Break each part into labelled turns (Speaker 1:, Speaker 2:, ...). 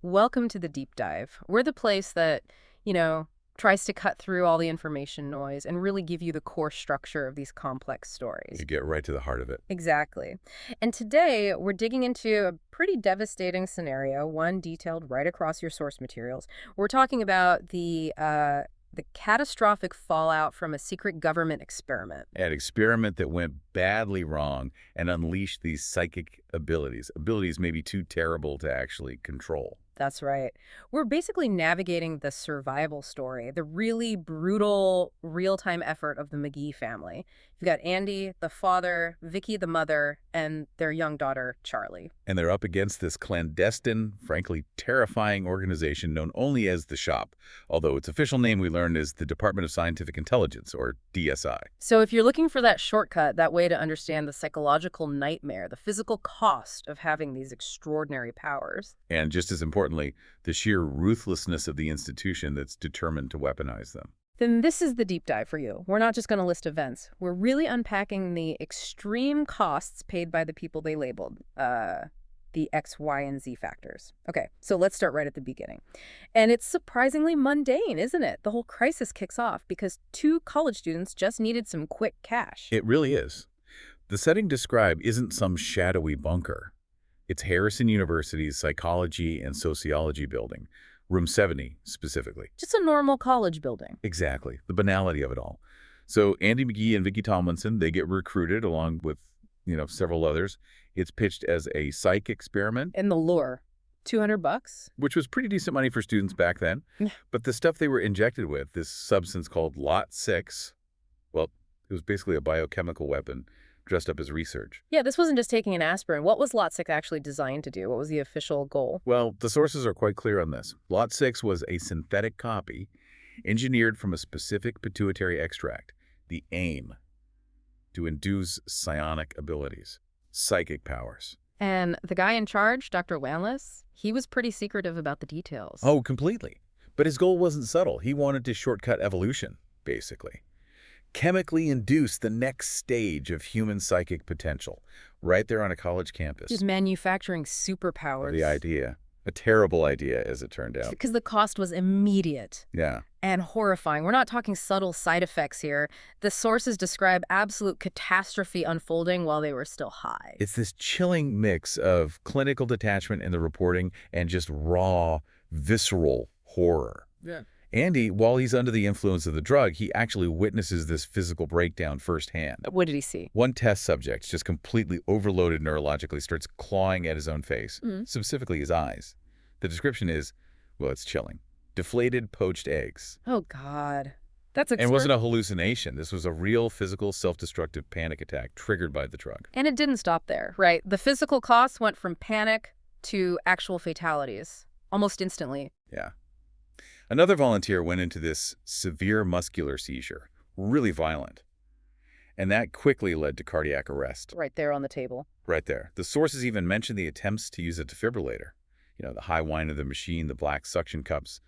Speaker 1: Welcome to the deep dive. We're the place that, you know, tries to cut through all the information noise and really give you the core structure of these complex stories.
Speaker 2: You get right to the heart of it.
Speaker 1: Exactly. And today we're digging into a pretty devastating scenario, one detailed right across your source materials. We're talking about the catastrophic fallout from a secret government experiment.
Speaker 2: An experiment that went badly wrong and unleashed these psychic abilities. Abilities maybe too terrible to actually control.
Speaker 1: That's right. We're basically navigating the survival story, the really brutal, real-time effort of the McGee family. You've got Andy, the father, Vicky, the mother, and their young daughter, Charlie.
Speaker 2: And they're up against this clandestine, frankly terrifying organization known only as the Shop, although its official name we learned is the Department of Scientific Intelligence, or DSI.
Speaker 1: So if you're looking for that shortcut, that way to understand the psychological nightmare, the physical cost of having these extraordinary powers.
Speaker 2: And just as importantly, the sheer ruthlessness of the institution that's determined to weaponize them.
Speaker 1: Then this is the deep dive for you. We're not just going to list events. We're really unpacking the extreme costs paid by the people they labeled, the X, Y, and Z factors. Okay, so let's start right at the beginning. And it's surprisingly mundane, isn't it? The whole crisis kicks off because two college students just needed some quick cash.
Speaker 2: It really is. The setting described isn't some shadowy bunker. It's Harrison University's Psychology and Sociology building, Room 70 specifically.
Speaker 1: Just a normal college building.
Speaker 2: Exactly, the banality of it all. So Andy McGee and Vicky Tomlinson, they get recruited along with, several others. It's pitched as a psych experiment.
Speaker 1: And the lure, $200?
Speaker 2: Which was pretty decent money for students back then. But the stuff they were injected with, this substance called Lot 6, well, it was basically a biochemical weapon dressed up as research.
Speaker 1: Yeah, this wasn't just taking an aspirin. What was Lot 6 actually designed to do? What was the official goal?
Speaker 2: Well, the sources are quite clear on this. Lot 6 was a synthetic copy engineered from a specific pituitary extract, the aim to induce psionic abilities, psychic powers.
Speaker 1: And the guy in charge, Dr. Relentless, he was pretty secretive about the details.
Speaker 2: Oh, completely. But his goal wasn't subtle. He wanted to shortcut evolution, basically. Chemically induce the next stage of human psychic potential, right there on a college campus.
Speaker 1: Just manufacturing superpowers.
Speaker 2: The idea. A terrible idea, as it turned out.
Speaker 1: Because the cost was immediate.
Speaker 2: Yeah.
Speaker 1: And horrifying. We're not talking subtle side effects here. The sources describe absolute catastrophe unfolding while they were still high.
Speaker 2: It's this chilling mix of clinical detachment in the reporting and just raw, visceral horror.
Speaker 1: Yeah.
Speaker 2: Andy, while he's under the influence of the drug, he actually witnesses this physical breakdown firsthand.
Speaker 1: What did he see?
Speaker 2: One test subject, just completely overloaded neurologically, starts clawing at his own face, specifically his eyes. The description is, well, it's chilling. Deflated, poached eggs.
Speaker 1: Oh, God. That's
Speaker 2: And it wasn't a hallucination. This was a real physical self-destructive panic attack triggered by the drug.
Speaker 1: And it didn't stop there, right? The physical costs went from panic to actual fatalities almost instantly.
Speaker 2: Yeah. Another volunteer went into this severe muscular seizure, really violent. And that quickly led to cardiac arrest.
Speaker 1: Right there on the table.
Speaker 2: Right there. The sources even mentioned the attempts to use a defibrillator. The high whine of the machine, the black suction cups.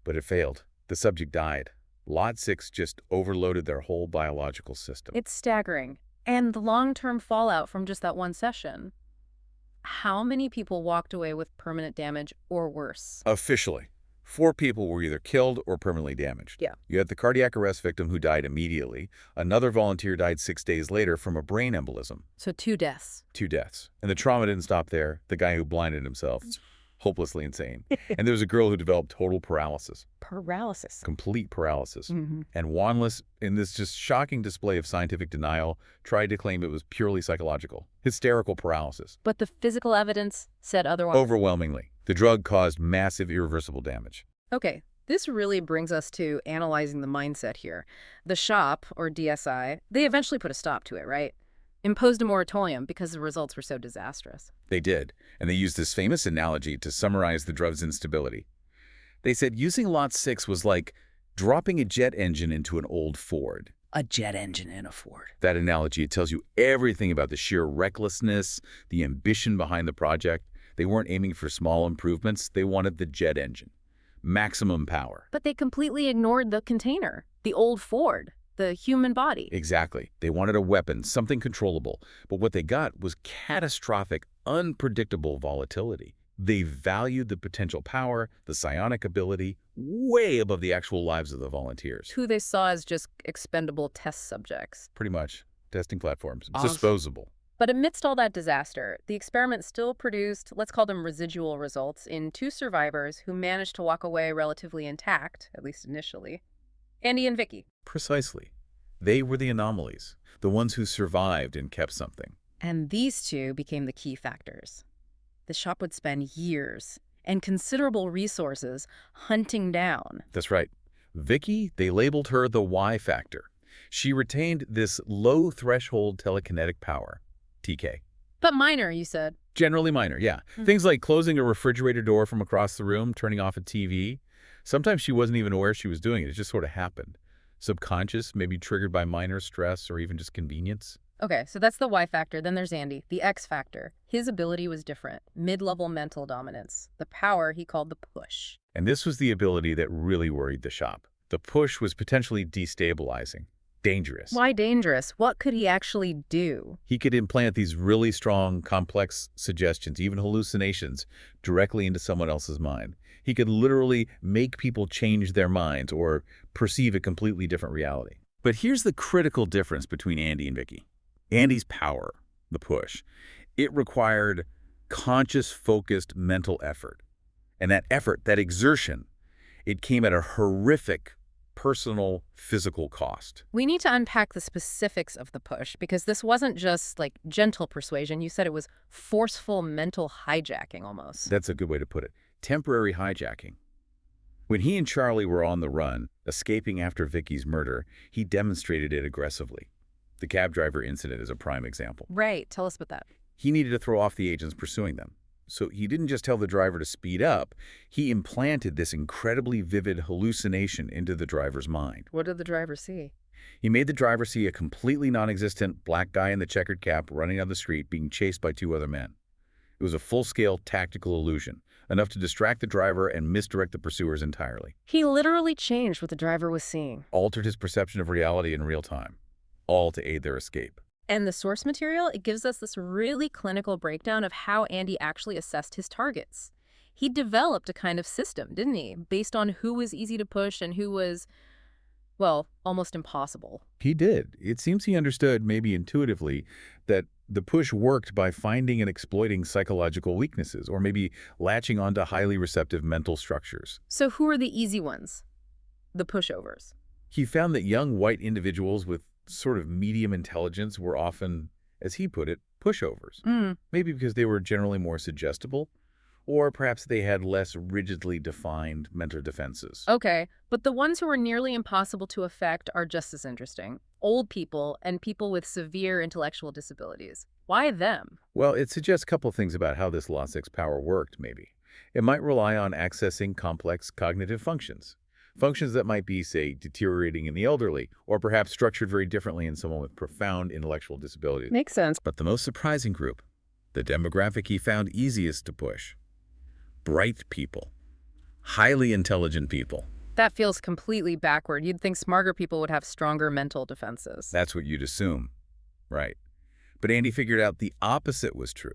Speaker 2: But it failed. The subject died. Lot 6 just overloaded their whole biological system.
Speaker 1: It's staggering. And the long-term fallout from just that one session. How many people walked away with permanent damage or worse?
Speaker 2: Officially, 4 people were either killed or permanently damaged.
Speaker 1: Yeah.
Speaker 2: You had the cardiac arrest victim who died immediately. Another volunteer died 6 days later from a brain embolism.
Speaker 1: So 2 deaths.
Speaker 2: 2 deaths. And the trauma didn't stop there. The guy who blinded himself, hopelessly insane. And there was a girl who developed total paralysis.
Speaker 1: Paralysis.
Speaker 2: Complete paralysis. And Wanless, in this just shocking display of scientific denial, tried to claim it was purely psychological. Hysterical paralysis.
Speaker 1: But the physical evidence said otherwise.
Speaker 2: Overwhelmingly. The drug caused massive irreversible damage.
Speaker 1: Okay, this really brings us to analyzing the mindset here. The Shop, or DSI, they eventually put a stop to it, right? Imposed a moratorium because the results were so disastrous.
Speaker 2: They did, and they used this famous analogy to summarize the drug's instability. They said using Lot 6 was like dropping a jet engine into an old Ford.
Speaker 1: A jet engine in a Ford.
Speaker 2: That analogy, it tells you everything about the sheer recklessness, the ambition behind the project. They weren't aiming for small improvements. They wanted the jet engine. Maximum power.
Speaker 1: But they completely ignored the container, the old Ford, the human body.
Speaker 2: Exactly. They wanted a weapon, something controllable. But what they got was catastrophic, unpredictable volatility. They valued the potential power, the psionic ability, way above the actual lives of the volunteers.
Speaker 1: Who they saw as just expendable test subjects.
Speaker 2: Pretty much. Testing platforms.
Speaker 1: Awesome.
Speaker 2: Disposable.
Speaker 1: But amidst all that disaster, the experiment still produced, let's call them residual results, in 2 survivors who managed to walk away relatively intact, at least initially. Andy and Vicky.
Speaker 2: Precisely. They were the anomalies, the ones who survived and kept something.
Speaker 1: And these 2 became the key factors. The shop would spend years and considerable resources hunting down.
Speaker 2: That's right. Vicky, they labeled her the Y factor. She retained this low-threshold telekinetic power, TK.
Speaker 1: But minor, you said.
Speaker 2: Generally minor, yeah. Things like closing a refrigerator door from across the room, turning off a TV. Sometimes she wasn't even aware she was doing it. It just sort of happened. Subconscious, maybe triggered by minor stress or even just convenience.
Speaker 1: Okay, so that's the Y factor. Then there's Andy, the X factor. His ability was different. Mid-level mental dominance. The power he called the push.
Speaker 2: And this was the ability that really worried the shop. The push was potentially destabilizing, dangerous.
Speaker 1: Why dangerous? What could he actually do?
Speaker 2: He could implant these really strong, complex suggestions, even hallucinations, directly into someone else's mind. He could literally make people change their minds or perceive a completely different reality. But here's the critical difference between Andy and Vicky. Andy's power, the push, it required conscious, focused mental effort. And that effort, that exertion, it came at a horrific personal, physical cost.
Speaker 1: We need to unpack the specifics of the push, because this wasn't just like gentle persuasion. You said it was forceful mental hijacking almost.
Speaker 2: That's a good way to put it. Temporary hijacking. When he and Charlie were on the run, escaping after Vicky's murder, he demonstrated it aggressively. The cab driver incident is a prime example.
Speaker 1: Right. Tell us about that.
Speaker 2: He needed to throw off the agents pursuing them. So he didn't just tell the driver to speed up, he implanted this incredibly vivid hallucination into the driver's mind.
Speaker 1: What did the driver see?
Speaker 2: He made the driver see a completely non-existent black guy in the checkered cap running down the street being chased by 2 other men. It was a full-scale tactical illusion, enough to distract the driver and misdirect the pursuers entirely.
Speaker 1: He literally changed what the driver was seeing.
Speaker 2: Altered his perception of reality in real time, all to aid their escape.
Speaker 1: And the source material, it gives us this really clinical breakdown of how Andy actually assessed his targets. He developed a kind of system, didn't he, based on who was easy to push and who was, well, almost impossible.
Speaker 2: He did. It seems he understood, maybe intuitively, that the push worked by finding and exploiting psychological weaknesses, or maybe latching onto highly receptive mental structures.
Speaker 1: So who are the easy ones? The pushovers.
Speaker 2: He found that young white individuals with sort of medium intelligence were often, as he put it, pushovers. Maybe because they were generally more suggestible, or perhaps they had less rigidly defined mental defenses.
Speaker 1: Okay, but the ones who are nearly impossible to affect are just as interesting. Old people and people with severe intellectual disabilities. Why them?
Speaker 2: Well, it suggests a couple things about how this Law 6 power worked, maybe. It might rely on accessing complex cognitive functions. Functions that might be, say, deteriorating in the elderly, or perhaps structured very differently in someone with profound intellectual disabilities.
Speaker 1: Makes sense.
Speaker 2: But the most surprising group, the demographic he found easiest to push, bright people, highly intelligent people.
Speaker 1: That feels completely backward. You'd think smarter people would have stronger mental defenses.
Speaker 2: That's what you'd assume, right? But Andy figured out the opposite was true.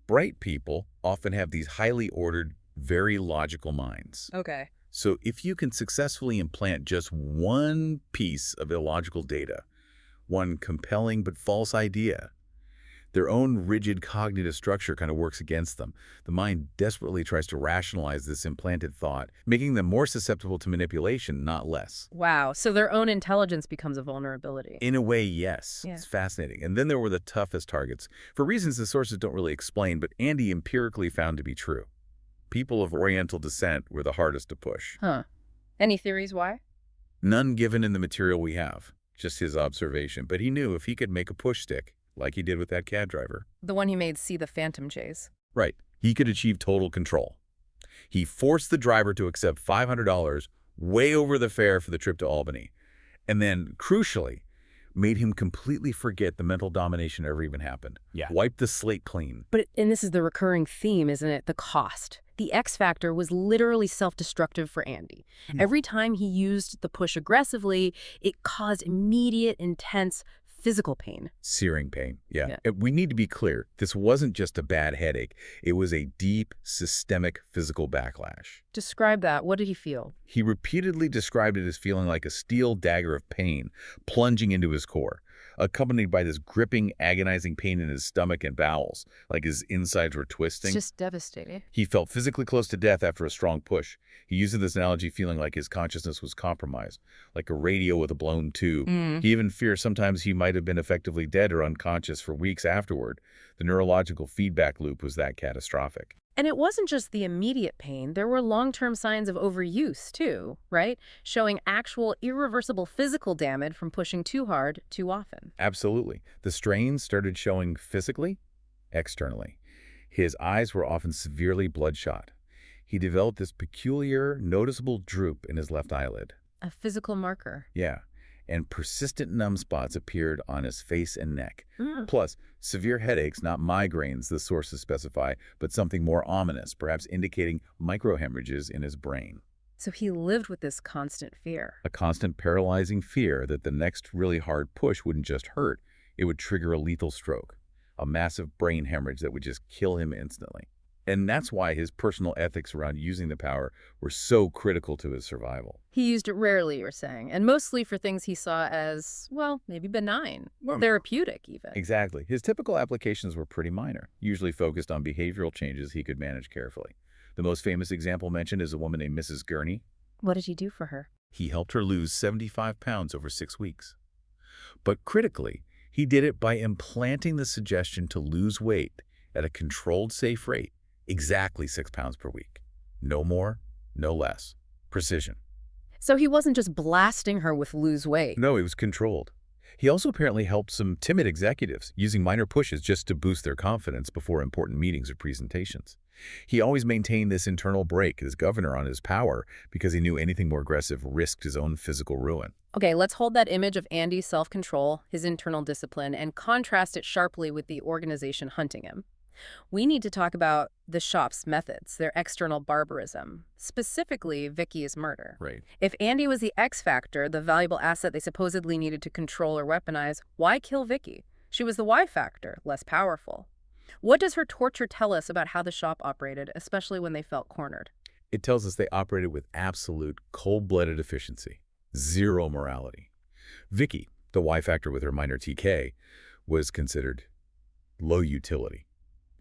Speaker 2: Bright people often have these highly ordered, very logical minds.
Speaker 1: Okay.
Speaker 2: So if you can successfully implant just one piece of illogical data, one compelling but false idea, their own rigid cognitive structure kind of works against them. The mind desperately tries to rationalize this implanted thought, making them more susceptible to manipulation, not less.
Speaker 1: Wow, so their own intelligence becomes a vulnerability.
Speaker 2: In a way, yes.
Speaker 1: Yeah.
Speaker 2: It's fascinating. And then there were the toughest targets, for reasons the sources don't really explain, but Andy empirically found to be true. People of Oriental descent were the hardest to push.
Speaker 1: Huh. Any theories why?
Speaker 2: None given in the material we have, just his observation. But he knew if he could make a push stick, like he did with that cab driver.
Speaker 1: The one he made see the phantom chase.
Speaker 2: Right. He could achieve total control. He forced the driver to accept $500, way over the fare for the trip to Albany. And then, crucially, made him completely forget the mental domination ever even happened.
Speaker 3: Yeah.
Speaker 2: Wiped the slate clean.
Speaker 1: But, and this is the recurring theme, isn't it? The cost. The X factor was literally self-destructive for Andy. Every time he used the push aggressively, it caused immediate, intense, physical pain.
Speaker 2: Searing pain, yeah.
Speaker 1: Yeah.
Speaker 2: And we need to be clear. This wasn't just a bad headache. It was a deep, systemic physical backlash.
Speaker 1: Describe that. What did he feel?
Speaker 2: He repeatedly described it as feeling like a steel dagger of pain plunging into his core, accompanied by this gripping, agonizing pain in his stomach and bowels, like his insides were twisting.
Speaker 1: It's just devastating.
Speaker 2: He felt physically close to death after a strong push. He used this analogy feeling like his consciousness was compromised, like a radio with a blown tube. He even feared sometimes he might have been effectively dead or unconscious for weeks afterward. The neurological feedback loop was that catastrophic.
Speaker 1: And it wasn't just the immediate pain. There were long-term signs of overuse, too, right? Showing actual irreversible physical damage from pushing too hard too often.
Speaker 2: Absolutely. The strains started showing physically, externally. His eyes were often severely bloodshot. He developed this peculiar, noticeable droop in his left eyelid.
Speaker 1: A physical marker.
Speaker 2: Yeah. And persistent numb spots appeared on his face and neck. Plus, severe headaches, not migraines, the sources specify, but something more ominous, perhaps indicating microhemorrhages in his brain.
Speaker 1: So he lived with this constant fear.
Speaker 2: A constant paralyzing fear that the next really hard push wouldn't just hurt, it would trigger a lethal stroke, a massive brain hemorrhage that would just kill him instantly. And that's why his personal ethics around using the power were so critical to his survival.
Speaker 1: He used it rarely, you're saying, and mostly for things he saw as, well, maybe benign, therapeutic even.
Speaker 2: Exactly. His typical applications were pretty minor, usually focused on behavioral changes he could manage carefully. The most famous example mentioned is a woman named Mrs. Gurney.
Speaker 1: What did he do for her?
Speaker 2: He helped her lose 75 pounds over 6 weeks. But critically, he did it by implanting the suggestion to lose weight at a controlled, safe rate, exactly 6 pounds per week. No more, no less. Precision.
Speaker 1: So he wasn't just blasting her with lose weight.
Speaker 2: No, it was controlled. He also apparently helped some timid executives using minor pushes just to boost their confidence before important meetings or presentations. He always maintained this internal brake as governor on his power because he knew anything more aggressive risked his own physical ruin.
Speaker 1: Okay, let's hold that image of Andy's self-control, his internal discipline, and contrast it sharply with the organization hunting him. We need to talk about the shop's methods, their external barbarism, specifically Vicky's murder.
Speaker 2: Right.
Speaker 1: If Andy was the X factor, the valuable asset they supposedly needed to control or weaponize, why kill Vicky? She was the Y factor, less powerful. What does her torture tell us about how the shop operated, especially when they felt cornered?
Speaker 2: It tells us they operated with absolute cold-blooded efficiency, zero morality. Vicky, the Y factor with her minor TK, was considered low utility.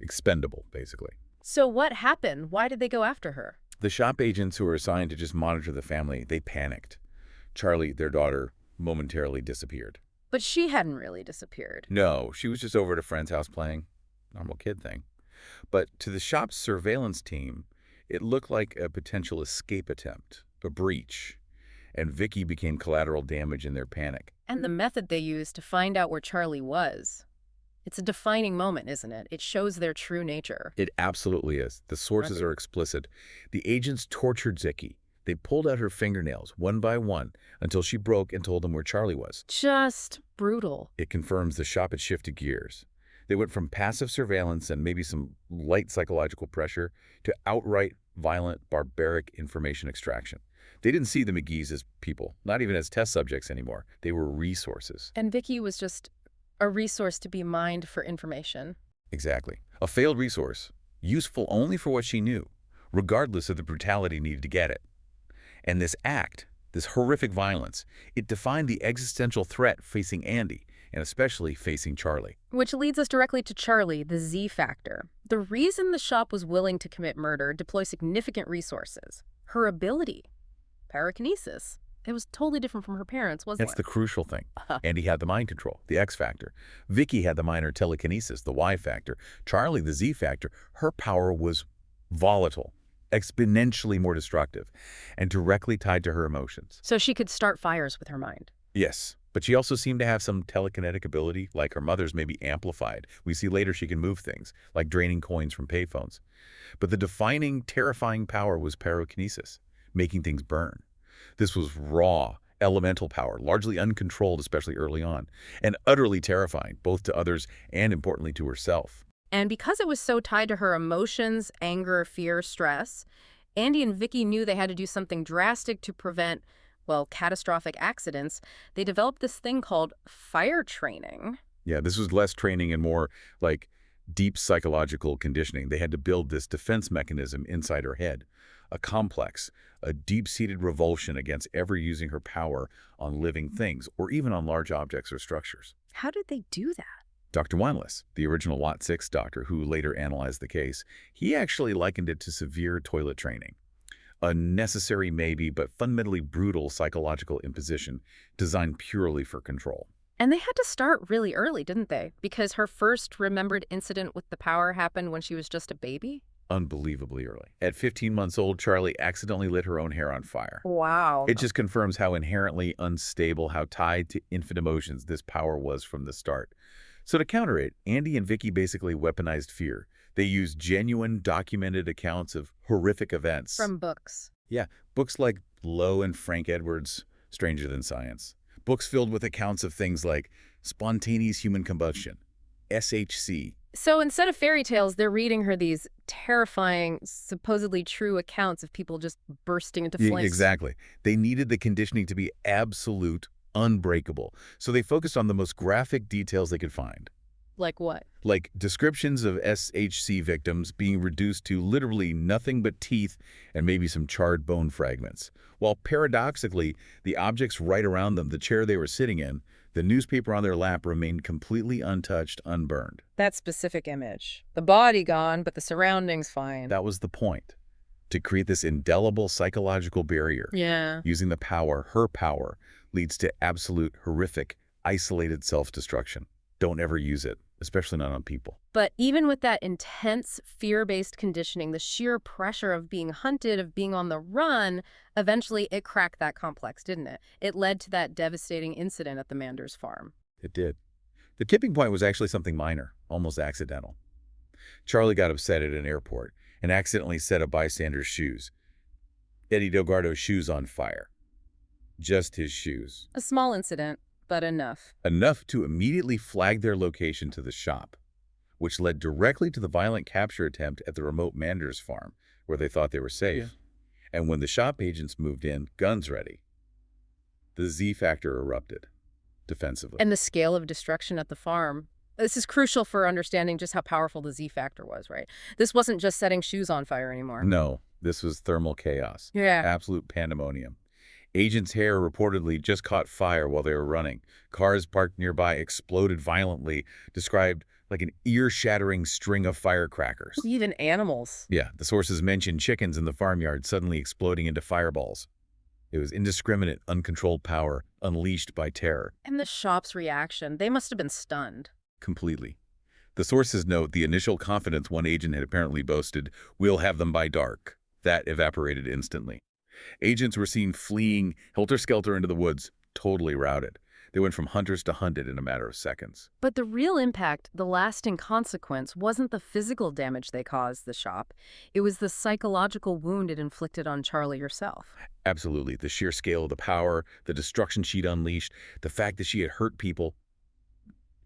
Speaker 2: Expendable, basically.
Speaker 1: So what happened? Why did they go after her?
Speaker 2: The shop agents who were assigned to just monitor the family, they panicked. Charlie, their daughter, momentarily disappeared.
Speaker 1: But she hadn't really disappeared.
Speaker 2: No, she was just over at a friend's house playing. Normal kid thing. But to the shop's surveillance team, it looked like a potential escape attempt, a breach. And Vicky became collateral damage in their panic.
Speaker 1: And the method they used to find out where Charlie was. It's a defining moment, isn't it? It shows their true nature.
Speaker 2: It absolutely is. The sources are explicit. The agents tortured Vicky. They pulled out her fingernails one by one until she broke and told them where Charlie was.
Speaker 1: Just brutal.
Speaker 2: It confirms the shop had shifted gears. They went from passive surveillance and maybe some light psychological pressure to outright violent, barbaric information extraction. They didn't see the McGees as people, not even as test subjects anymore. They were resources.
Speaker 1: And Vicky was just a resource to be mined for information.
Speaker 2: Exactly. A failed resource, useful only for what she knew, regardless of the brutality needed to get it. And this act, this horrific violence, it defined the existential threat facing Andy, and especially facing Charlie.
Speaker 1: Which leads us directly to Charlie, the Z factor. The reason the shop was willing to commit murder, deploy significant resources. Her ability. Pyrokinesis. It was totally different from her parents, wasn't it?
Speaker 2: That's the crucial thing. Andy had the mind control, the X factor. Vicky had the minor telekinesis, the Y factor. Charlie, the Z factor, her power was volatile, exponentially more destructive, and directly tied to her emotions.
Speaker 1: So she could start fires with her mind.
Speaker 2: Yes, but she also seemed to have some telekinetic ability, like her mother's, maybe amplified. We see later she can move things, like draining coins from payphones. But the defining, terrifying power was pyrokinesis, making things burn. This was raw, elemental power, largely uncontrolled, especially early on, and utterly terrifying, both to others and, importantly, to herself.
Speaker 1: And because it was so tied to her emotions, anger, fear, stress, Andy and Vicky knew they had to do something drastic to prevent, well, catastrophic accidents, they developed this thing called fire training.
Speaker 2: Yeah, this was less training and more like deep psychological conditioning. They had to build this defense mechanism inside her head, a complex, a deep-seated revulsion against ever using her power on living things or even on large objects or structures.
Speaker 1: How did they do that?
Speaker 2: Dr. Weinless, the original Lot 6 doctor who later analyzed the case, he actually likened it to severe toilet training. A necessary maybe, but fundamentally brutal psychological imposition designed purely for control.
Speaker 1: And they had to start really early, didn't they? Because her first remembered incident with the power happened when she was just a baby?
Speaker 2: Unbelievably early. At 15 months old, Charlie accidentally lit her own hair on fire.
Speaker 1: Wow.
Speaker 2: It just confirms how inherently unstable, how tied to infant emotions this power was from the start. So to counter it, Andy and Vicky basically weaponized fear. They used genuine, documented accounts of horrific events.
Speaker 1: From books.
Speaker 2: Yeah, books like Lowe and Frank Edwards' Stranger Than Science. Books filled with accounts of things like spontaneous human combustion, SHC.
Speaker 1: So instead of fairy tales, they're reading her these terrifying, supposedly true accounts of people just bursting into flames.
Speaker 2: Exactly. They needed the conditioning to be absolute, unbreakable. So they focused on the most graphic details they could find.
Speaker 1: Like what?
Speaker 2: Like descriptions of SHC victims being reduced to literally nothing but teeth and maybe some charred bone fragments. While paradoxically, the objects right around them, the chair they were sitting in, the newspaper on their lap remained completely untouched, unburned.
Speaker 1: That specific image. The body gone, but the surroundings fine.
Speaker 2: That was the point. To create this indelible psychological barrier.
Speaker 1: Yeah.
Speaker 2: Using the power, her power, leads to absolute, horrific, isolated self-destruction. Don't ever use it, especially not on people.
Speaker 1: But even with that intense fear-based conditioning, the sheer pressure of being hunted, of being on the run, eventually it cracked that complex, didn't it? It led to that devastating incident at the Manders farm.
Speaker 2: It did. The tipping point was actually something minor, almost accidental. Charlie got upset at an airport and accidentally set a bystander's shoes. Eddie Delgardo's shoes on fire. Just his shoes.
Speaker 1: A small incident, but enough.
Speaker 2: Enough to immediately flag their location to the shop, which led directly to the violent capture attempt at the remote Manders farm, where they thought they were safe. Yeah. And when the shop agents moved in, guns ready, the Z factor erupted, defensively.
Speaker 1: And the scale of destruction at the farm. This is crucial for understanding just how powerful the Z factor was, right? This wasn't just setting shoes on fire anymore.
Speaker 2: No, this was thermal chaos.
Speaker 1: Yeah.
Speaker 2: Absolute pandemonium. Agents' hair reportedly just caught fire while they were running. Cars parked nearby exploded violently, described like an ear-shattering string of firecrackers.
Speaker 1: Even animals.
Speaker 2: Yeah, the sources mentioned chickens in the farmyard suddenly exploding into fireballs. It was indiscriminate, uncontrolled power unleashed by terror.
Speaker 1: And the shop's reaction, they must have been stunned.
Speaker 2: Completely. The sources note the initial confidence one agent had apparently boasted, "We'll have them by dark." That evaporated instantly. Agents were seen fleeing helter-skelter into the woods, totally routed. They went from hunters to hunted in a matter of seconds.
Speaker 1: But the real impact, the lasting consequence, wasn't the physical damage they caused the shop. It was the psychological wound it inflicted on Charlie herself.
Speaker 2: Absolutely. The sheer scale of the power, the destruction she'd unleashed, the fact that she had hurt people,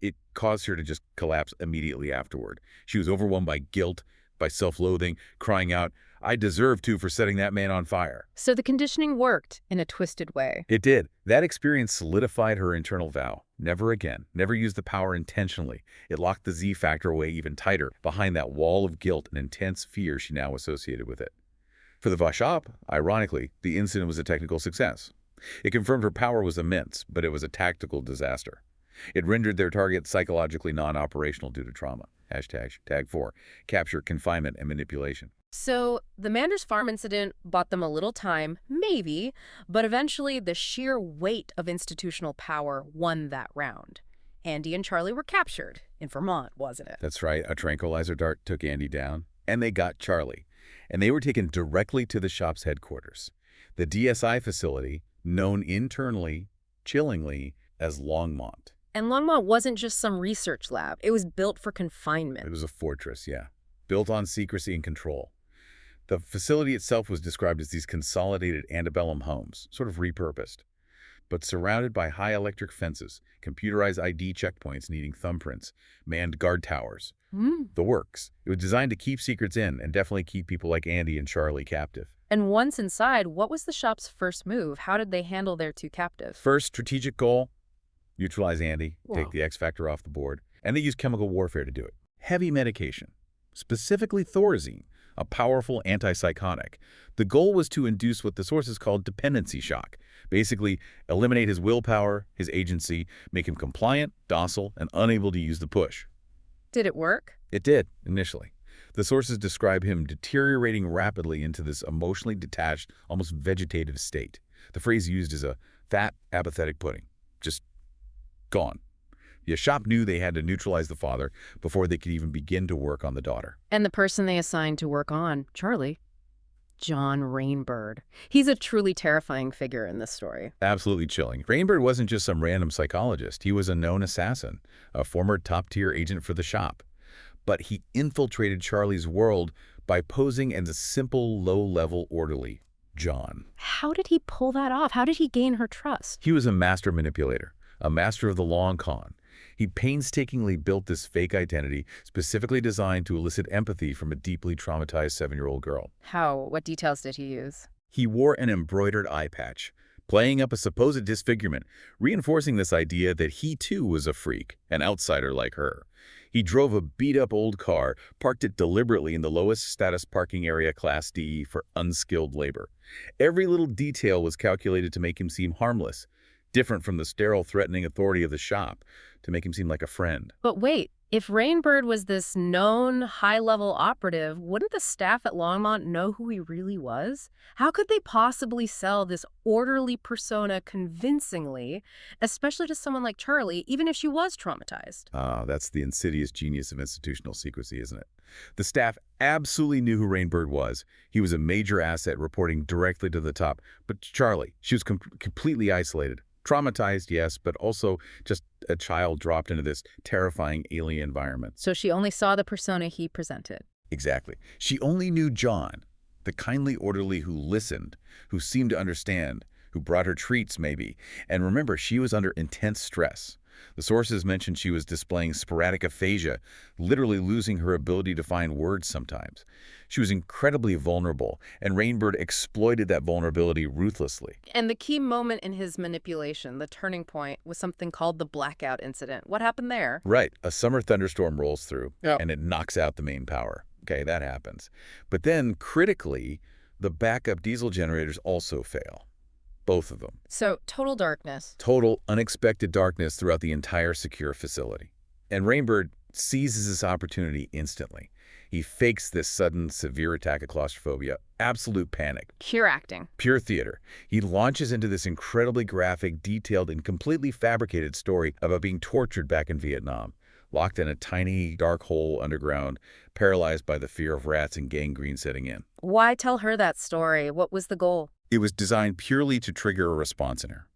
Speaker 2: it caused her to just collapse immediately afterward. She was overwhelmed by guilt, by self-loathing, crying out, "I deserve to for setting that man on fire."
Speaker 1: So the conditioning worked in a twisted way.
Speaker 2: It did. That experience solidified her internal vow. Never again. Never use the power intentionally. It locked the Z factor away even tighter, behind that wall of guilt and intense fear she now associated with it. For the Vashop, ironically, the incident was a technical success. It confirmed her power was immense, but it was a tactical disaster. It rendered their target psychologically non-operational due to trauma. Tag 4, capture, confinement, and manipulation.
Speaker 1: So the Manders farm incident bought them a little time, maybe, but eventually the sheer weight of institutional power won that round. Andy and Charlie were captured in Vermont, wasn't it?
Speaker 2: That's right. A tranquilizer dart took Andy down, and they got Charlie. And they were taken directly to the shop's headquarters, the DSI facility, known internally, chillingly, as Longmont.
Speaker 1: And Longmont wasn't just some research lab. It was built for confinement.
Speaker 2: It was a fortress, yeah, built on secrecy and control. The facility itself was described as these consolidated antebellum homes, sort of repurposed. but surrounded by high electric fences, computerized ID checkpoints needing thumbprints, manned guard towers. The works. It was designed to keep secrets in and definitely keep people like Andy and Charlie captive.
Speaker 1: And once inside, what was the shop's first move? How did they handle their two captives?
Speaker 2: First strategic goal, neutralize Andy,
Speaker 1: Wow.
Speaker 2: take the X Factor off the board, and they used chemical warfare to do it. Heavy medication, specifically Thorazine, a powerful antipsychotic. The goal was to induce what the sources called dependency shock. Basically, eliminate his willpower, his agency, make him compliant, docile, and unable to use the push.
Speaker 1: Did it work?
Speaker 2: It did, initially. The sources describe him deteriorating rapidly into this emotionally detached, almost vegetative state. The phrase used is a fat, apathetic pudding. Just gone. The shop knew they had to neutralize the father before they could even begin to work on the daughter.
Speaker 1: And the person they assigned to work on, Charlie, John Rainbird. He's a truly terrifying figure in this story.
Speaker 2: Absolutely chilling. Rainbird wasn't just some random psychologist. He was a known assassin, a former top-tier agent for the shop. But he infiltrated Charlie's world by posing as a simple, low-level orderly, John.
Speaker 1: How did he pull that off? How did he gain her trust?
Speaker 2: He was a master manipulator, a master of the long con. He painstakingly built this fake identity specifically designed to elicit empathy from a deeply traumatized 7-year-old girl.
Speaker 1: How? What details did he use?
Speaker 2: He wore an embroidered eye patch, playing up a supposed disfigurement, reinforcing this idea that he too was a freak, an outsider like her. He drove a beat-up old car, parked it deliberately in the lowest status parking area Class D for unskilled labor. Every little detail was calculated to make him seem harmless, different from the sterile, threatening authority of the shop, to make him seem like a friend.
Speaker 1: But wait, if Rainbird was this known high-level operative, wouldn't the staff at Longmont know who he really was? How could they possibly sell this orderly persona convincingly, especially to someone like Charlie, even if she was traumatized?
Speaker 2: That's the insidious genius of institutional secrecy, isn't it? The staff absolutely knew who Rainbird was. He was a major asset reporting directly to the top. But Charlie, she was completely isolated. Traumatized, yes, but also just a child dropped into this terrifying alien environment.
Speaker 1: So she only saw the persona he presented.
Speaker 2: Exactly. She only knew John, the kindly orderly who listened, who seemed to understand, who brought her treats maybe. And remember, she was under intense stress. The sources mentioned she was displaying sporadic aphasia, literally losing her ability to find words sometimes. She was incredibly vulnerable, and Rainbird exploited that vulnerability ruthlessly.
Speaker 1: And the key moment in his manipulation, the turning point, was something called the blackout incident. What happened there?
Speaker 2: Right. A summer thunderstorm rolls through, and it knocks out the main power. Okay, that happens. But then, critically, the backup diesel generators also fail. Both of them.
Speaker 1: So, total darkness.
Speaker 2: Total, unexpected darkness throughout the entire secure facility. And Rainbird seizes this opportunity instantly. He fakes this sudden, severe attack of claustrophobia. Absolute panic.
Speaker 1: Pure acting.
Speaker 2: Pure theater. He launches into this incredibly graphic, detailed, and completely fabricated story about being tortured back in Vietnam, locked in a tiny, dark hole underground, paralyzed by the fear of rats and gangrene setting in.
Speaker 1: Why tell her that story? What was the goal?
Speaker 2: It was designed purely to trigger a response in her,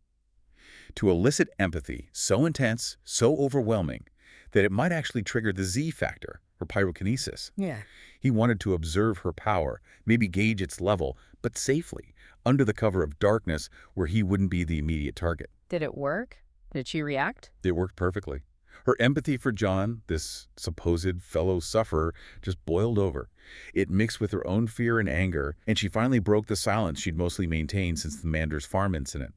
Speaker 2: to elicit empathy so intense, so overwhelming, that it might actually trigger the Z factor, or pyrokinesis.
Speaker 1: Yeah.
Speaker 2: He wanted to observe her power, maybe gauge its level, but safely, under the cover of darkness where he wouldn't be the immediate target.
Speaker 1: Did it work? Did she react?
Speaker 2: It worked perfectly. Her empathy for John, this supposed fellow sufferer, just boiled over. It mixed with her own fear and anger, and she finally broke the silence she'd mostly maintained since the Manders Farm incident.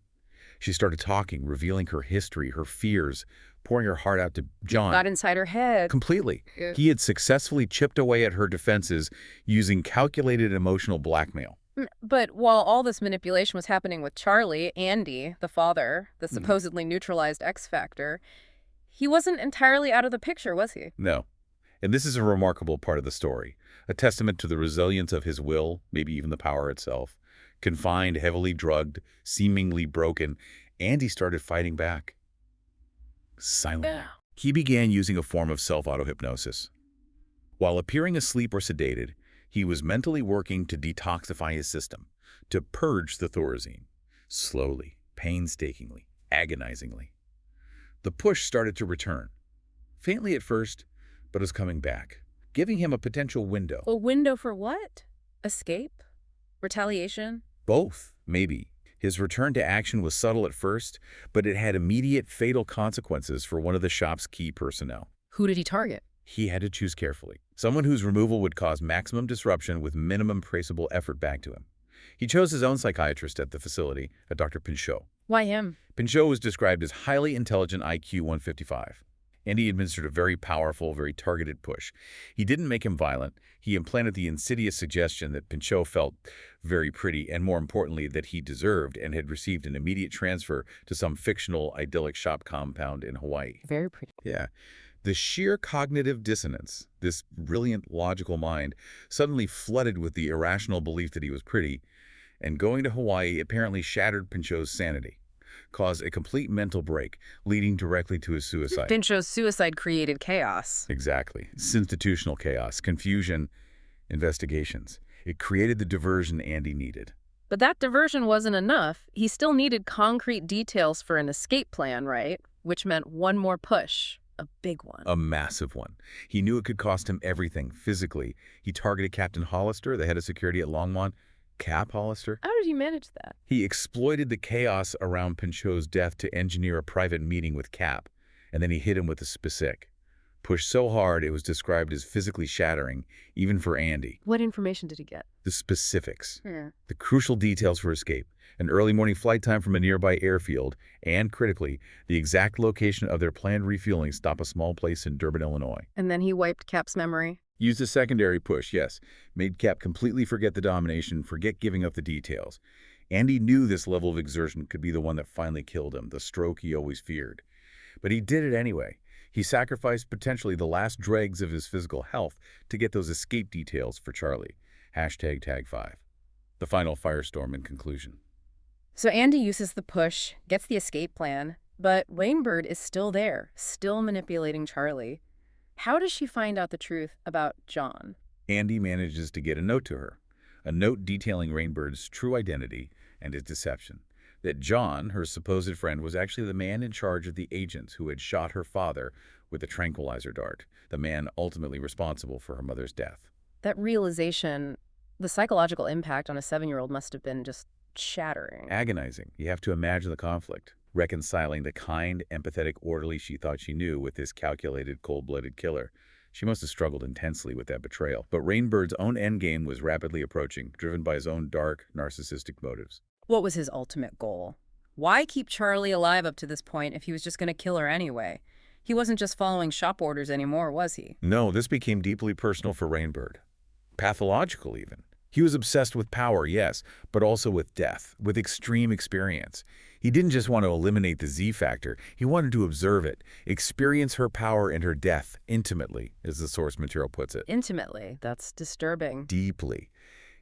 Speaker 2: She started talking, revealing her history, her fears, pouring her heart out to John.
Speaker 1: Got inside her head.
Speaker 2: Completely.
Speaker 1: Yeah.
Speaker 2: He had successfully chipped away at her defenses using calculated emotional blackmail.
Speaker 1: But while all this manipulation was happening with Charlie, Andy, the father, the supposedly neutralized X Factor, he wasn't entirely out of the picture, was he?
Speaker 2: No. And this is a remarkable part of the story, a testament to the resilience of his will, maybe even the power itself. Confined, heavily drugged, seemingly broken, Andy started fighting back. Silently.
Speaker 1: Yeah.
Speaker 2: He began using a form of self-auto-hypnosis. While appearing asleep or sedated, he was mentally working to detoxify his system, to purge the Thorazine, slowly, painstakingly, agonizingly. The push started to return, faintly at first, but was coming back, giving him a potential window.
Speaker 1: A window for what? Escape? Retaliation?
Speaker 2: Both, maybe. His return to action was subtle at first, but it had immediate fatal consequences for one of the shop's key personnel.
Speaker 1: Who did he target?
Speaker 2: He had to choose carefully. Someone whose removal would cause maximum disruption with minimum traceable effort back to him. He chose his own psychiatrist at the facility, a Dr. Pinchot.
Speaker 1: Why him?
Speaker 2: Pinchot was described as highly intelligent IQ 155, and he administered a very powerful, very targeted push. He didn't make him violent. He implanted the insidious suggestion that Pinchot felt very pretty, and more importantly, that he deserved and had received an immediate transfer to some fictional, idyllic shop compound in Hawaii.
Speaker 1: Very pretty.
Speaker 2: Yeah. The sheer cognitive dissonance, this brilliant logical mind, suddenly flooded with the irrational belief that he was pretty, and going to Hawaii apparently shattered Pinchot's sanity, caused a complete mental break, leading directly to his suicide.
Speaker 1: Pinchot's suicide created chaos.
Speaker 2: Exactly. It's institutional chaos, confusion, investigations. It created the diversion Andy needed.
Speaker 1: But that diversion wasn't enough. He still needed concrete details for an escape plan, right? Which meant one more push. A big one.
Speaker 2: A massive one. He knew it could cost him everything, physically. He targeted Captain Hollister, the head of security at Longmont. Cap Hollister?
Speaker 1: How did he manage that?
Speaker 2: He exploited the chaos around Pinchot's death to engineer a private meeting with Cap, and then he hit him with a specific. Pushed so hard it was described as physically shattering, even for Andy.
Speaker 1: What information did he get?
Speaker 2: The specifics.
Speaker 1: Yeah.
Speaker 2: The crucial details for escape. An early morning flight time from a nearby airfield, and, critically, the exact location of their planned refueling stop, a small place in Durban, Illinois.
Speaker 1: And then he wiped Cap's memory?
Speaker 2: Used a secondary push, yes. Made Cap completely forget the domination, forget giving up the details. Andy knew this level of exertion could be the one that finally killed him, the stroke he always feared. But he did it anyway. He sacrificed potentially the last dregs of his physical health to get those escape details for Charlie. #Tag5. The final firestorm in conclusion.
Speaker 1: So Andy uses the push, gets the escape plan, but Rainbird is still there, still manipulating Charlie. How does she find out the truth about John?
Speaker 2: Andy manages to get a note to her, a note detailing Rainbird's true identity and his deception. That John, her supposed friend, was actually the man in charge of the agents who had shot her father with a tranquilizer dart, the man ultimately responsible for her mother's death.
Speaker 1: That realization, the psychological impact on a 7-year-old must have been just shattering.
Speaker 2: Agonizing. You have to imagine the conflict. Reconciling the kind, empathetic orderly she thought she knew with this calculated, cold-blooded killer. She must have struggled intensely with that betrayal. But Rainbird's own endgame was rapidly approaching, driven by his own dark, narcissistic motives.
Speaker 1: What was his ultimate goal? Why keep Charlie alive up to this point if he was just going to kill her anyway? He wasn't just following shop orders anymore, was he?
Speaker 2: No, this became deeply personal for Rainbird. Pathological, even. He was obsessed with power, yes, but also with death, with extreme experience. He didn't just want to eliminate the Z factor. He wanted to observe it, experience her power and her death intimately, as the source material puts it.
Speaker 1: Intimately? That's disturbing.
Speaker 2: Deeply.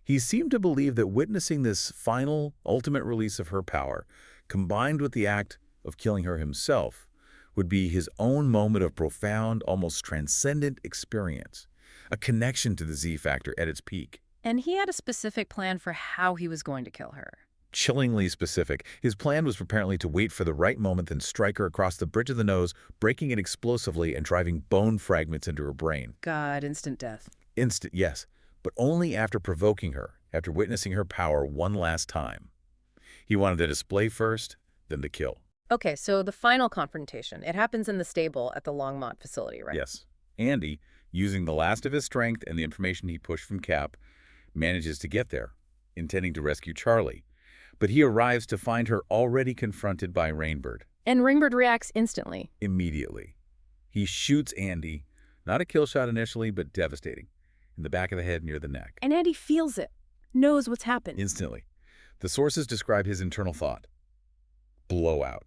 Speaker 2: He seemed to believe that witnessing this final, ultimate release of her power, combined with the act of killing her himself, would be his own moment of profound, almost transcendent experience, a connection to the Z factor at its peak.
Speaker 1: And he had a specific plan for how he was going to kill her.
Speaker 2: Chillingly specific. His plan was apparently to wait for the right moment, then strike her across the bridge of the nose, breaking it explosively and driving bone fragments into her brain.
Speaker 1: God, instant death.
Speaker 2: Instant, yes, but only after provoking her, after witnessing her power one last time. He wanted the display first, then the kill.
Speaker 1: Okay, so the final confrontation. It happens in the stable at the Longmont facility, right?
Speaker 2: Yes. Andy, using the last of his strength and the information he pushed from Cap, manages to get there, intending to rescue Charlie. But he arrives to find her already confronted by Rainbird.
Speaker 1: And Rainbird reacts instantly.
Speaker 2: Immediately. He shoots Andy, not a kill shot initially, but devastating, in the back of the head near the neck.
Speaker 1: And Andy feels it, knows what's happened.
Speaker 2: Instantly. The sources describe his internal thought. Blowout.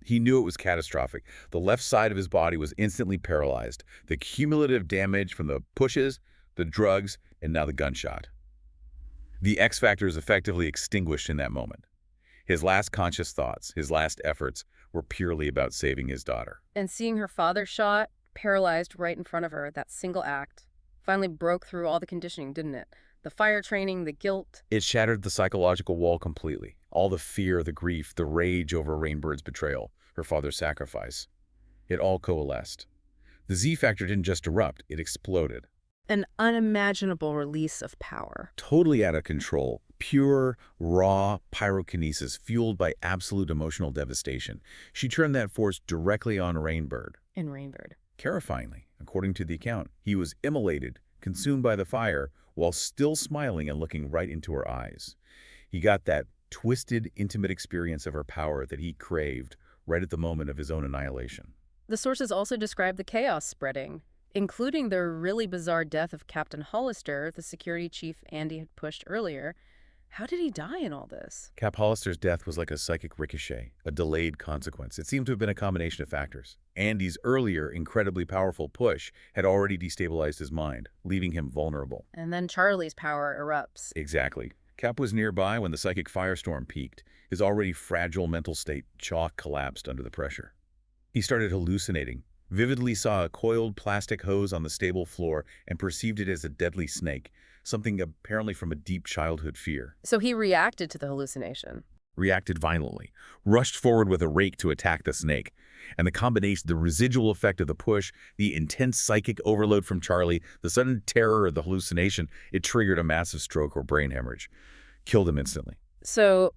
Speaker 2: He knew it was catastrophic. The left side of his body was instantly paralyzed. The cumulative damage from the pushes, the drugs, and now the gunshot. The X factor is effectively extinguished in that moment. His last conscious thoughts, his last efforts, were purely about saving his daughter.
Speaker 1: And seeing her father shot, paralyzed right in front of her, that single act, finally broke through all the conditioning, didn't it? The fire training, the guilt.
Speaker 2: It shattered the psychological wall completely. All the fear, the grief, the rage over Rainbird's betrayal, her father's sacrifice. It all coalesced. The Z factor didn't just erupt, it exploded.
Speaker 1: An unimaginable release of power.
Speaker 2: Totally out of control, Pure, raw pyrokinesis fueled by absolute emotional devastation. She turned that force directly on Rainbird.
Speaker 1: In Rainbird.
Speaker 2: Terrifyingly, according to the account, he was immolated, consumed by the fire, while still smiling and looking right into her eyes. He got that twisted, intimate experience of her power that he craved right at the moment of his own annihilation.
Speaker 1: The sources also describe the chaos spreading, including the really bizarre death of Captain Hollister, the security chief Andy had pushed earlier. How did he die in all this?
Speaker 2: Cap Hollister's death was like a psychic ricochet, a delayed consequence. It seemed to have been a combination of factors. Andy's earlier, incredibly powerful push had already destabilized his mind, leaving him vulnerable.
Speaker 1: And then Charlie's power erupts.
Speaker 2: Exactly. Cap was nearby when the psychic firestorm peaked. His already fragile mental state chalk collapsed under the pressure. He started hallucinating, vividly saw a coiled plastic hose on the stable floor and perceived it as a deadly snake, something apparently from a deep childhood fear.
Speaker 1: So he reacted to the hallucination.
Speaker 2: Reacted violently, rushed forward with a rake to attack the snake. And the combination, the residual effect of the push, the intense psychic overload from Charlie, the sudden terror of the hallucination, it triggered a massive stroke or brain hemorrhage. Killed him instantly.
Speaker 1: So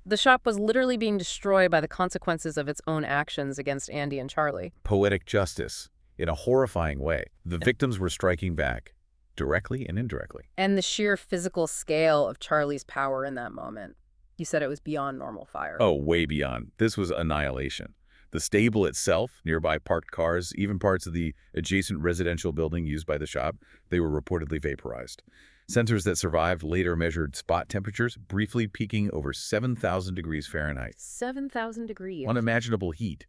Speaker 1: the shop was literally being destroyed by the consequences of its own actions against Andy and Charlie.
Speaker 2: Poetic justice, in a horrifying way. The victims were striking back, directly and indirectly.
Speaker 1: And the sheer physical scale of Charlie's power in that moment. You said it was beyond normal fire.
Speaker 2: Oh, way beyond. This was annihilation. The stable itself, nearby parked cars, even parts of the adjacent residential building used by the shop, they were reportedly vaporized. Sensors that survived later measured spot temperatures, briefly peaking over 7,000 degrees Fahrenheit.
Speaker 1: 7,000 degrees.
Speaker 2: Unimaginable heat.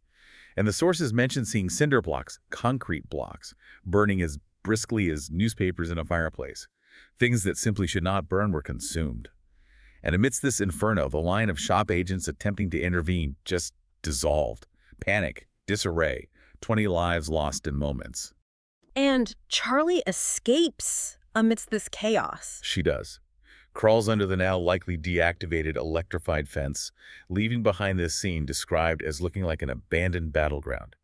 Speaker 2: And the sources mentioned seeing cinder blocks, concrete blocks, burning as briskly as newspapers in a fireplace. Things that simply should not burn were consumed. And amidst this inferno, the line of shop agents attempting to intervene just dissolved. Panic, disarray, 20 lives lost in moments.
Speaker 1: And Charlie escapes amidst this chaos.
Speaker 2: She does. Crawls under the now likely deactivated electrified fence, leaving behind this scene described as looking like an abandoned battleground.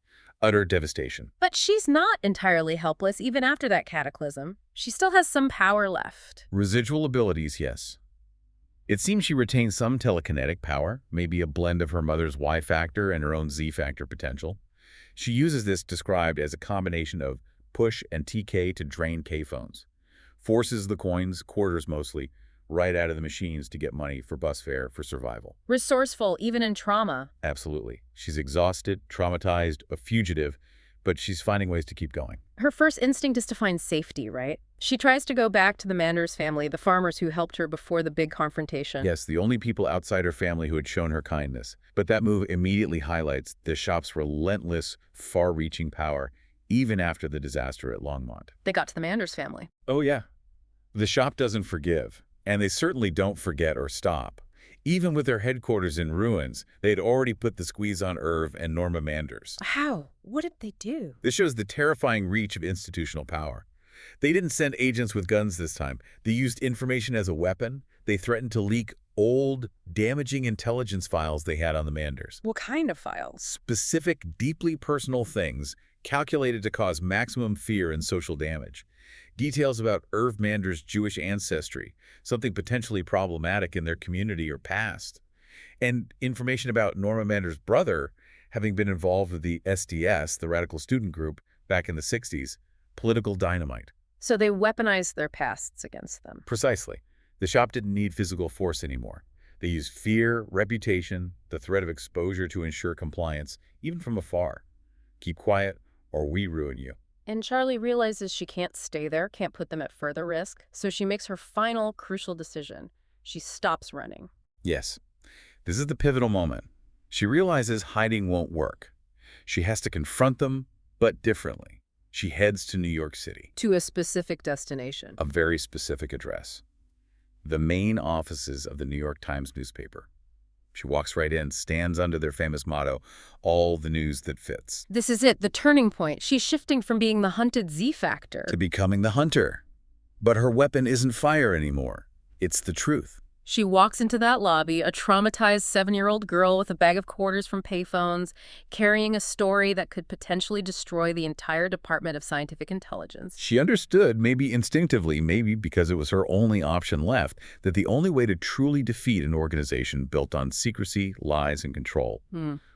Speaker 2: Utter devastation.
Speaker 1: But she's not entirely helpless even after that cataclysm. She still has some power left.
Speaker 2: Residual abilities, yes. It seems she retains some telekinetic power, maybe a blend of her mother's Y factor and her own Z factor potential. She uses this described as a combination of push and TK to drain K-phones. Forces the coins, quarters mostly, right out of the machines to get money for bus fare for survival.
Speaker 1: Resourceful, even in trauma.
Speaker 2: Absolutely. She's exhausted, traumatized, a fugitive, but she's finding ways to keep going.
Speaker 1: Her first instinct is to find safety, right? She tries to go back to the Manders family, the farmers who helped her before the big confrontation.
Speaker 2: Yes, the only people outside her family who had shown her kindness. But that move immediately highlights the shop's relentless, far-reaching power, even after the disaster at Longmont.
Speaker 1: They got to the Manders family.
Speaker 2: Oh, yeah. The shop doesn't forgive, and they certainly don't forget or stop. Even with their headquarters in ruins, they had already put the squeeze on Irv and Norma Manders.
Speaker 1: How? What did they do?
Speaker 2: This shows the terrifying reach of institutional power. They didn't send agents with guns this time. They used information as a weapon. They threatened to leak old, damaging intelligence files they had on the Manders.
Speaker 1: What kind of files?
Speaker 2: Specific, deeply personal things calculated to cause maximum fear and social damage. Details about Irv Manders' Jewish ancestry, something potentially problematic in their community or past. And information about Norma Manders' brother having been involved with the SDS, the radical student group, back in the 60s, political dynamite.
Speaker 1: So they weaponized their pasts against them.
Speaker 2: Precisely. The shop didn't need physical force anymore. They used fear, reputation, the threat of exposure to ensure compliance, even from afar. Keep quiet, or we ruin you.
Speaker 1: And Charlie realizes she can't stay there, can't put them at further risk, so she makes her final, crucial decision. She stops running.
Speaker 2: Yes. This is the pivotal moment. She realizes hiding won't work. She has to confront them, but differently. She heads to New York City.
Speaker 1: To a specific destination.
Speaker 2: A very specific address. The main offices of the New York Times newspaper. She walks right in, stands under their famous motto, all the news that fits.
Speaker 1: This is it, the turning point. She's shifting from being the hunted Z factor
Speaker 2: to becoming the hunter. But her weapon isn't fire anymore. It's the truth.
Speaker 1: She walks into that lobby, a traumatized 7-year-old girl with a bag of quarters from payphones, carrying a story that could potentially destroy the entire Department of Scientific Intelligence.
Speaker 2: She understood, maybe instinctively, maybe because it was her only option left, that the only way to truly defeat an organization built on secrecy, lies, and control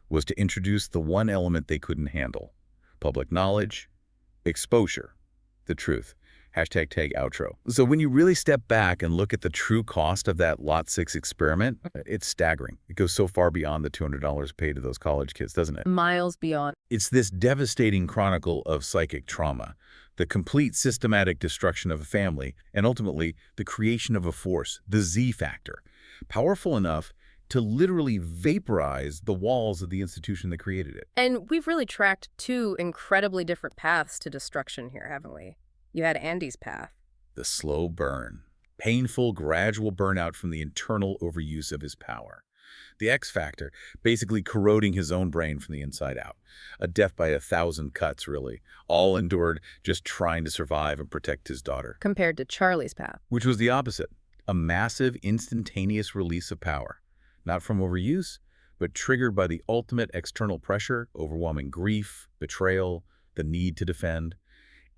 Speaker 2: was to introduce the one element they couldn't handle: public knowledge, exposure, the truth. Hashtag tag outro. So when you really step back and look at the true cost of that Lot 6 experiment, it's staggering. It goes so far beyond the $200 paid to those college kids, doesn't it?
Speaker 1: Miles beyond.
Speaker 2: It's this devastating chronicle of psychic trauma, the complete systematic destruction of a family, and ultimately the creation of a force, the Z factor, powerful enough to literally vaporize the walls of the institution that created it.
Speaker 1: And we've really tracked two incredibly different paths to destruction here, haven't we? You had Andy's path.
Speaker 2: The slow burn, painful, gradual burnout from the internal overuse of his power. The X factor, basically corroding his own brain from the inside out. A death by 1,000 cuts, really, all endured just trying to survive and protect his daughter.
Speaker 1: Compared to Charlie's path.
Speaker 2: Which was the opposite, a massive, instantaneous release of power. Not from overuse, but triggered by the ultimate external pressure, overwhelming grief, betrayal, the need to defend.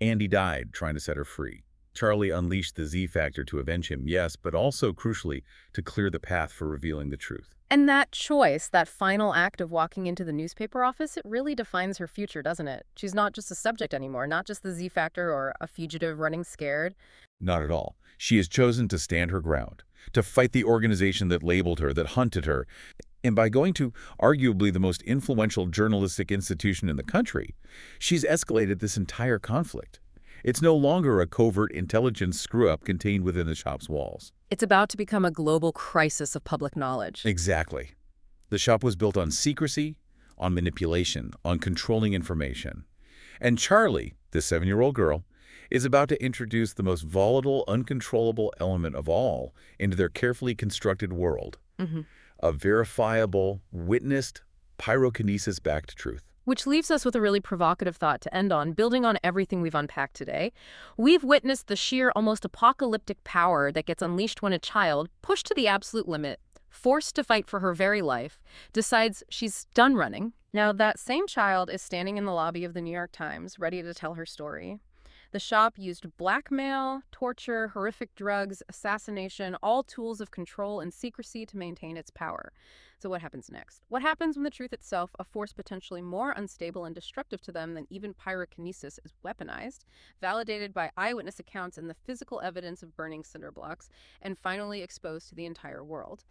Speaker 2: Andy died trying to set her free. Charlie unleashed the Z factor to avenge him, yes, but also, crucially, to clear the path for revealing the truth.
Speaker 1: And that choice, that final act of walking into the newspaper office, it really defines her future, doesn't it? She's not just a subject anymore, not just the Z factor or a fugitive running scared.
Speaker 2: Not at all. She has chosen to stand her ground, to fight the organization that labeled her, that hunted her. And by going to arguably the most influential journalistic institution in the country, she's escalated this entire conflict. It's no longer a covert intelligence screw-up contained within the shop's walls.
Speaker 1: It's about to become a global crisis of public knowledge.
Speaker 2: Exactly. The shop was built on secrecy, on manipulation, on controlling information. And Charlie, this 7-year-old girl, is about to introduce the most volatile, uncontrollable element of all into their carefully constructed world. A verifiable, witnessed, pyrokinesis-backed truth.
Speaker 1: Which leaves us with a really provocative thought to end on, building on everything we've unpacked today. We've witnessed the sheer, almost apocalyptic power that gets unleashed when a child, pushed to the absolute limit, forced to fight for her very life, decides she's done running. Now, that same child is standing in the lobby of the New York Times, ready to tell her story. The shop used blackmail, torture, horrific drugs, assassination, all tools of control and secrecy to maintain its power. So what happens next? What happens when the truth itself, a force potentially more unstable and destructive to them than even pyrokinesis, is weaponized, validated by eyewitness accounts and the physical evidence of burning cinder blocks, and finally exposed to the entire world?